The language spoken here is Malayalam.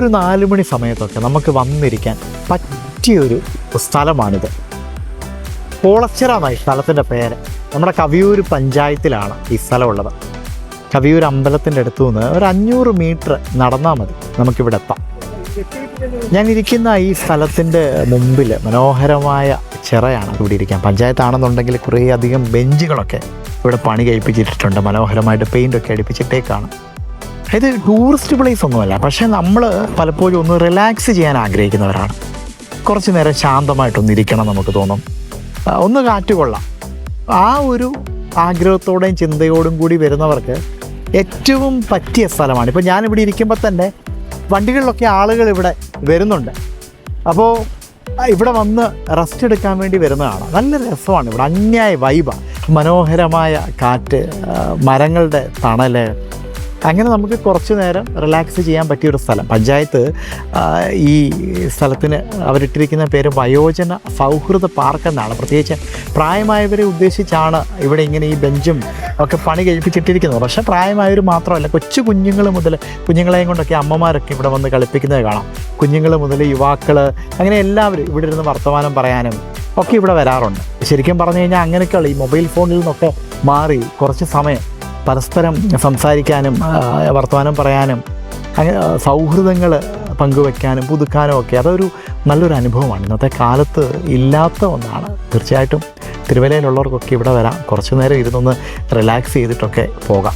ഒരു 4 മണി സമയത്തൊക്കെ നമുക്ക് വന്നിരിക്കാൻ പറ്റിയൊരു സ്ഥലമാണിത്. കോളച്ചിറ എന്നായി സ്ഥലത്തിൻ്റെ പേര്. നമ്മുടെ കവിയൂർ പഞ്ചായത്തിലാണ് ഈ സ്ഥലമുള്ളത്. കവിയൂർ അമ്പലത്തിൻ്റെ അടുത്തു നിന്ന് ഒരു 500 മീറ്റർ നടന്നാൽ മതി നമുക്കിവിടെ എത്താം. ഞാൻ ഇരിക്കുന്ന ഈ സ്ഥലത്തിൻ്റെ മുമ്പിൽ മനോഹരമായ ചിറയാണ് ഇവിടെ ഇരിക്കാൻ. പഞ്ചായത്താണെന്നുണ്ടെങ്കിൽ കുറേ അധികം ബെഞ്ചുകളൊക്കെ ഇവിടെ പണി കഴിപ്പിച്ചിട്ടുണ്ട്. മനോഹരമായിട്ട് പെയിൻ്റൊക്കെ അടിപ്പിച്ചിട്ടേക്കാണ്. ഇത് ടൂറിസ്റ്റ് പ്ലേസ് ഒന്നുമല്ല, പക്ഷേ നമ്മൾ പലപ്പോഴും ഒന്ന് റിലാക്സ് ചെയ്യാൻ ആഗ്രഹിക്കുന്നവരാണ്. കുറച്ച് നേരം ശാന്തമായിട്ടൊന്നിരിക്കണം നമുക്ക് തോന്നും, ഒന്ന് കാറ്റ് കൊള്ളാം. ആ ഒരു ആഗ്രഹത്തോടെയും ചിന്തയോടും കൂടി വരുന്നവർക്ക് ഏറ്റവും പറ്റിയ സ്ഥലമാണ്. ഇപ്പോൾ ഞാനിവിടെ ഇരിക്കുമ്പോൾ തന്നെ വണ്ടികളിലൊക്കെ ആളുകൾ ഇവിടെ വരുന്നുണ്ട്. അപ്പോൾ ഇവിടെ വന്ന് റെസ്റ്റ് എടുക്കാൻ വേണ്ടി വരുന്നതാണ്. നല്ല രസമാണ് ഇവിടെ, അന്യായ വൈബാണ്, മനോഹരമായ കാറ്റ്, മരങ്ങളുടെ തണൽ, അങ്ങനെ നമുക്ക് കുറച്ച് നേരം റിലാക്സ് ചെയ്യാൻ പറ്റിയൊരു സ്ഥലം. പഞ്ചായത്ത് ഈ സ്ഥലത്തിന് അവരിട്ടിരിക്കുന്ന പേര് വയോജന സൗഹൃദ പാർക്ക് എന്നാണ്. പ്രത്യേകിച്ച് പ്രായമായവരെ ഉദ്ദേശിച്ചാണ് ഇവിടെ ഇങ്ങനെ ഈ ബെഞ്ചും ഒക്കെ പണി കഴിപ്പിച്ചിട്ടിരിക്കുന്നത്. പക്ഷേ പ്രായമായവർ മാത്രമല്ല, കൊച്ചു കുഞ്ഞുങ്ങൾ മുതൽ, കുഞ്ഞുങ്ങളെയും കൊണ്ടൊക്കെ അമ്മമാരൊക്കെ ഇവിടെ വന്ന് കളിപ്പിക്കുന്നത് കാണാം. കുഞ്ഞുങ്ങൾ മുതൽ യുവാക്കൾ, അങ്ങനെ എല്ലാവരും ഇവിടെ ഇരുന്ന് വർത്തമാനം പറയാനും ഒക്കെ ഇവിടെ വരാറുണ്ട്. ശരിക്കും പറഞ്ഞു കഴിഞ്ഞാൽ അങ്ങനെയൊക്കെയുള്ള ഈ മൊബൈൽ ഫോണിൽ നിന്നൊക്കെ മാറി കുറച്ച് സമയം പരസ്പരം സംസാരിക്കാനും വർത്തമാനം പറയാനും അങ്ങനെ സൗഹൃദങ്ങൾ പങ്കുവെക്കാനും പുതുക്കാനും ഒക്കെ അതൊരു നല്ലൊരു അനുഭവമാണ്. ഇന്നത്തെ കാലത്ത് ഇല്ലാത്ത ഒന്നാണ്. തീർച്ചയായിട്ടും തിരുവല്ലയിലുള്ളവർക്കൊക്കെ ഇവിടെ വരാം, കുറച്ച് നേരം ഇരുന്നൊന്ന് റിലാക്സ് ചെയ്തിട്ടൊക്കെ പോകാം.